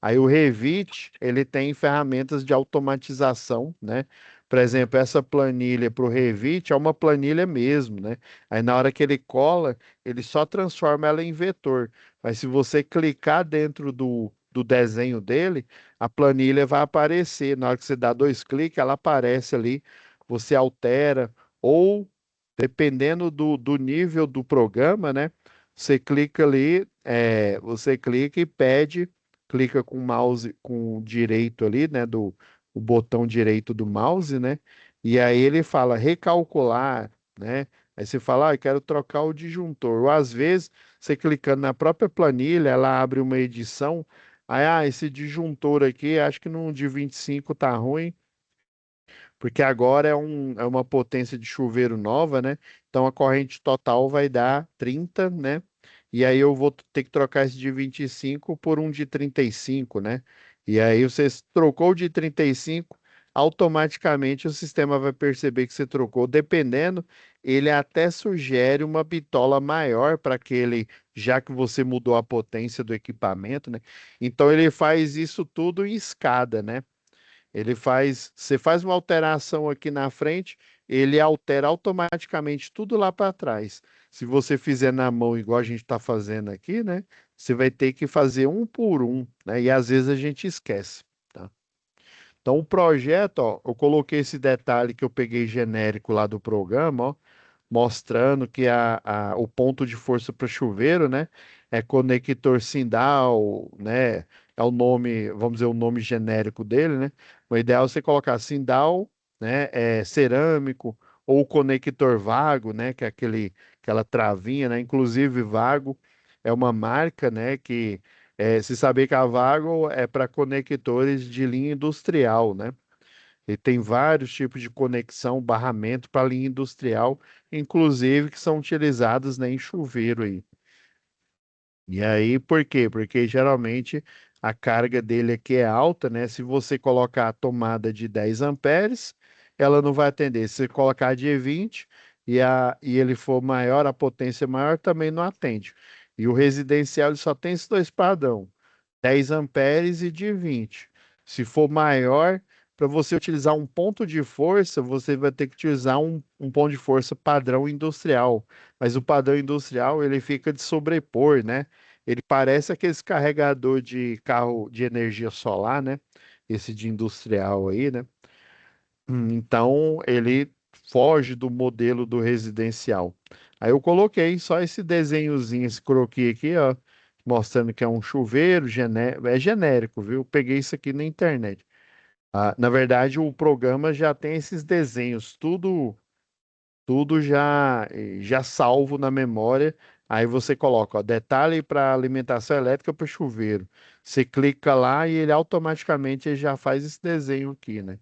Aí o Revit, ele tem ferramentas de automatização, né? Por exemplo, essa planilha para o Revit é uma planilha mesmo, né? Aí na hora que ele cola, ele só transforma ela em vetor. Mas se você clicar dentro do desenho dele, a planilha vai aparecer. Na hora que você dá dois cliques, ela aparece ali, você altera, ou dependendo do nível do programa, né? Você clica ali, você clica e pede, clica com o mouse com o direito ali, né? O botão direito do mouse, né? E aí ele fala recalcular, né? Aí você fala, eu quero trocar o disjuntor. Ou às vezes, você clicando na própria planilha, ela abre uma edição. Aí, esse disjuntor aqui, acho que no de 25 tá ruim, porque agora é uma potência de chuveiro nova, né? Então a corrente total vai dar 30, né? E aí eu vou ter que trocar esse de 25 por um de 35, né? E aí você trocou o de 35, automaticamente o sistema vai perceber que você trocou. Dependendo, ele até sugere uma bitola maior para aquele, já que você mudou a potência do equipamento, né? Então ele faz isso tudo em escada, né? Você faz uma alteração aqui na frente, ele altera automaticamente tudo lá para trás. Se você fizer na mão, igual a gente está fazendo aqui, né? Você vai ter que fazer um por um, né? E às vezes a gente esquece, tá? Então, o projeto, ó, eu coloquei esse detalhe que eu peguei genérico lá do programa, ó, mostrando que o ponto de força para chuveiro, né, é conector Sindal, né, é o nome, vamos dizer, o nome genérico dele, né? O ideal é você colocar Sindal, né, cerâmico ou conector Vago, né, que é aquela travinha, né? Inclusive Vago é uma marca, né, que se saber que a Vago é para conectores de linha industrial, né? Ele tem vários tipos de conexão, barramento para linha industrial, inclusive que são utilizados, né, em chuveiro aí. E aí, por quê? Porque geralmente a carga dele aqui é alta, né? Se você colocar a tomada de 10 amperes, ela não vai atender. Se você colocar de 20 e ele for maior, a potência maior, também não atende. E o residencial ele só tem esses dois padrão, 10 amperes e de 20. Se for maior, para você utilizar um ponto de força, você vai ter que utilizar um ponto de força padrão industrial. Mas o padrão industrial, ele fica de sobrepor, né? Ele parece aqueles carregador de carro de energia solar, né? Esse de industrial aí, né? Então, ele foge do modelo do residencial. Aí eu coloquei só esse desenhozinho, esse croquis aqui, ó, mostrando que é um chuveiro, é genérico, viu? Eu peguei isso aqui na internet. Ah, na verdade, o programa já tem esses desenhos, tudo já salvo na memória. Aí você coloca, ó, detalhe para alimentação elétrica para chuveiro. Você clica lá e ele automaticamente já faz esse desenho aqui, né?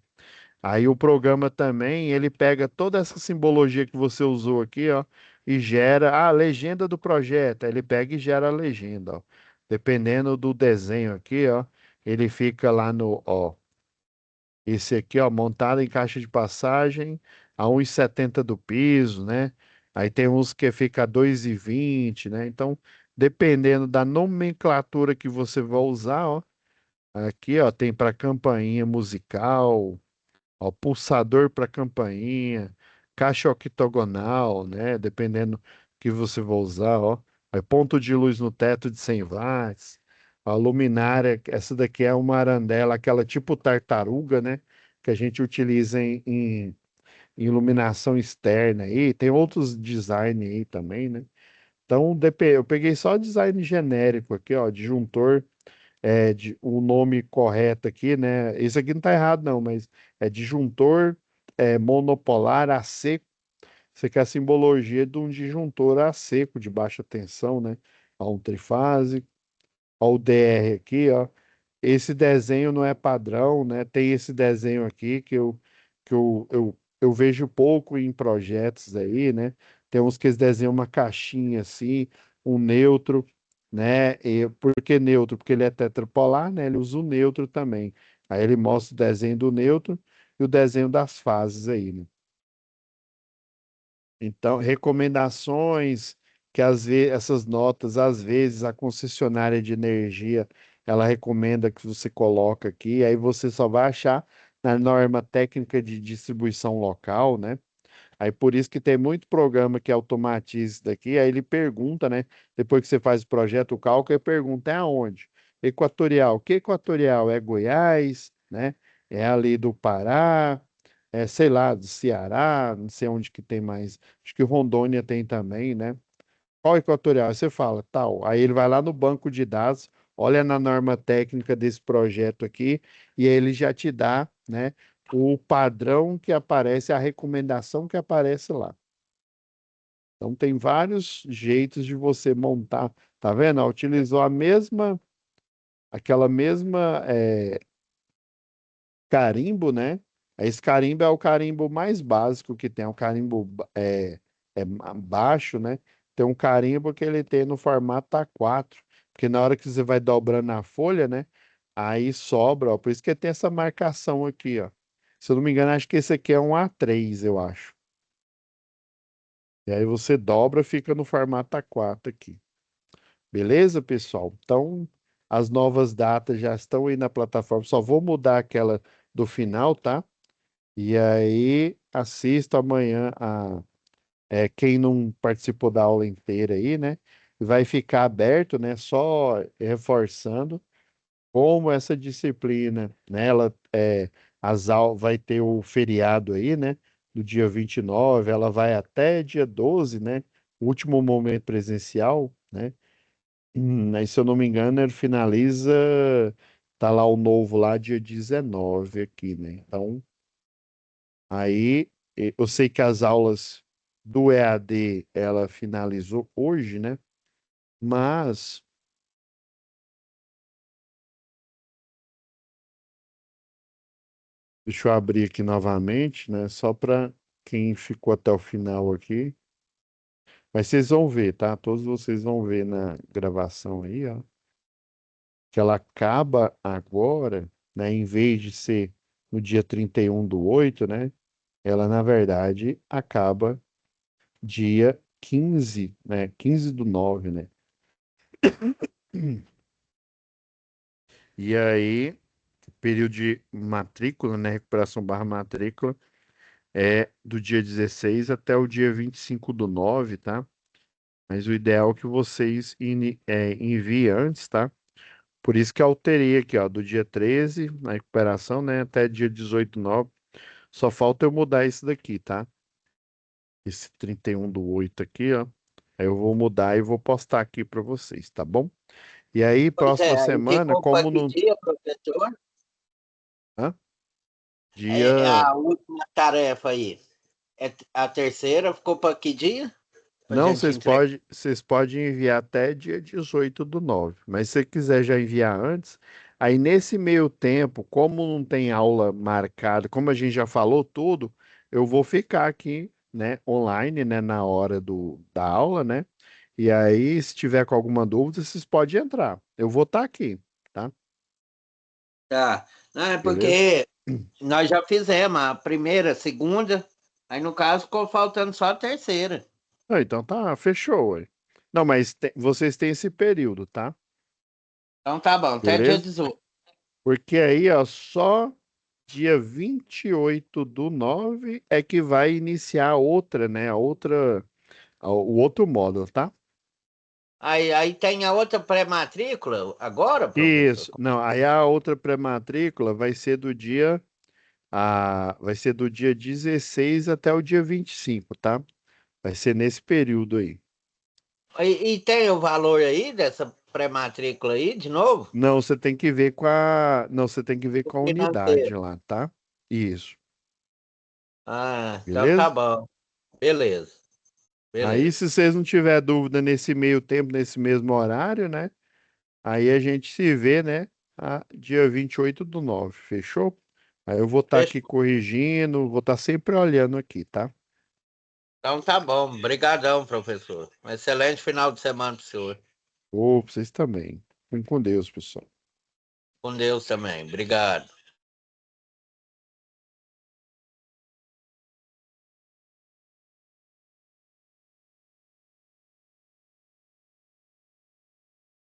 Aí o programa também, ele pega toda essa simbologia que você usou aqui, ó, e gera a legenda do projeto. Aí ele pega e gera a legenda, ó. Dependendo do desenho aqui, ó, ele fica lá no, ó, esse aqui, ó, montado em caixa de passagem a 1,70 do piso, né? Aí tem uns que fica a 2,20, né? Então, dependendo da nomenclatura que você vai usar, ó, aqui, ó, tem para campainha musical, ó, pulsador para campainha, caixa octogonal, né? Dependendo que você vai usar, ó. Aí, ponto de luz no teto de 100 watts. A luminária, essa daqui é uma arandela, aquela tipo tartaruga, né? Que a gente utiliza em iluminação externa aí. Tem outros design aí também, né? Então, eu peguei só design genérico aqui, ó, disjuntor o nome correto aqui, né? Esse aqui não tá errado, não, mas é disjuntor monopolar a seco. Isso aqui é a simbologia de um disjuntor a seco de baixa tensão, né? Ó, um trifásico. Ó, o DR aqui, ó. Esse desenho não é padrão, né? Tem esse desenho aqui que eu vejo pouco em projetos aí, né? Tem uns que eles desenham uma caixinha assim, um neutro, né? E por que neutro? Porque ele é tetrapolar, né? Ele usa o neutro também. Aí ele mostra o desenho do neutro e o desenho das fases aí, né? Então, recomendações que essas notas, às vezes, a concessionária de energia, ela recomenda que você coloque aqui, aí você só vai achar na norma técnica de distribuição local, né? Aí por isso que tem muito programa que automatiza isso daqui, aí ele pergunta, né? Depois que você faz o projeto, o cálculo, ele pergunta é aonde? Equatorial. Que equatorial? É Goiás, né? É ali do Pará, sei lá, do Ceará, não sei onde que tem mais. Acho que Rondônia tem também, né? Qual equatorial? Aí você fala, tal. Aí ele vai lá no banco de dados, olha na norma técnica desse projeto aqui, e aí ele já te dá, né, o padrão que aparece, a recomendação que aparece lá. Então tem vários jeitos de você montar, tá vendo? Ó, utilizou aquela mesma carimbo, né? Esse carimbo é o carimbo mais básico que tem, é um carimbo baixo, né? Tem um carimbo que ele tem no formato A4, porque na hora que você vai dobrando a folha, né? Aí sobra, ó, por isso que tem essa marcação aqui, ó. Se eu não me engano, acho que esse aqui é um A3, eu acho. E aí você dobra, fica no formato A4 aqui. Beleza, pessoal? Então, as novas datas já estão aí na plataforma. Só vou mudar aquela do final, tá? E aí, assista amanhã quem não participou da aula inteira aí, né? Vai ficar aberto, né? Só reforçando como essa disciplina, né? Vai ter o feriado aí, né? Do dia 29, ela vai até dia 12, né? O último momento presencial, né? Aí, se eu não me engano, ele finaliza, tá lá o novo lá, dia 19 aqui, né? Então, aí, eu sei que as aulas do EAD, ela finalizou hoje, né? Mas Deixa eu abrir aqui novamente, né? Só para quem ficou até o final aqui. Mas vocês vão ver, tá? Todos vocês vão ver na gravação aí, ó, que ela acaba agora, né? Em vez de ser no dia 31/8, né? Ela, na verdade, acaba dia 15, né? 15/9, né? E aí, período de matrícula, né? Recuperação barra matrícula é do dia 16 até o dia 25/9, tá? Mas o ideal é que vocês enviem antes, tá? Por isso que eu alterei aqui, ó, do dia 13 na recuperação, né? Até dia 18/9. Só falta eu mudar isso daqui, tá? Esse 31/8 aqui, ó. Aí eu vou mudar e vou postar aqui para vocês, tá bom? E aí, Pois próxima é, aí semana, ficou para como que não. dia, professor? Hã? É Dia. a última tarefa aí. É a terceira ficou para que dia? Para Não, gente entregar. vocês podem enviar até dia 18/9. Mas se você quiser já enviar antes, aí nesse meio tempo, como não tem aula marcada, como a gente já falou tudo, eu vou ficar aqui, né, online, né, na hora da aula, né? E aí, se tiver com alguma dúvida, vocês podem entrar. Eu vou estar aqui, tá? Tá. Não, é Beleza? porque nós já fizemos a primeira, a segunda, aí no caso ficou faltando só a terceira. Ah, então tá, fechou, ué. Não, mas vocês têm esse período, tá? Então tá bom, até dia Beleza? 18. Porque aí, ó, só dia 28/9 é que vai iniciar a outra, né? O outro módulo, tá? Aí tem a outra pré-matrícula agora, professor? Isso. Não, aí a outra pré-matrícula vai ser do dia 16 até o dia 25, tá? Vai ser nesse período aí. E tem o valor aí dessa pré-matrícula aí, de novo? Não, você tem que ver com a, não, você tem que ver O com a unidade financeiro. lá, tá? Isso. Ah, então tá Beleza? bom. Beleza, Aí, beleza. se vocês não tiver dúvida nesse meio tempo, nesse mesmo horário, né? Aí a gente se vê, né? Dia 28/9, fechou? Aí eu vou estar aqui Fechou. corrigindo, vou estar sempre olhando aqui, tá? Então tá bom. Obrigadão, professor. Um excelente final de semana pro senhor. Ô, pra vocês também. Fiquem com Deus, pessoal. Com Deus também. Obrigado.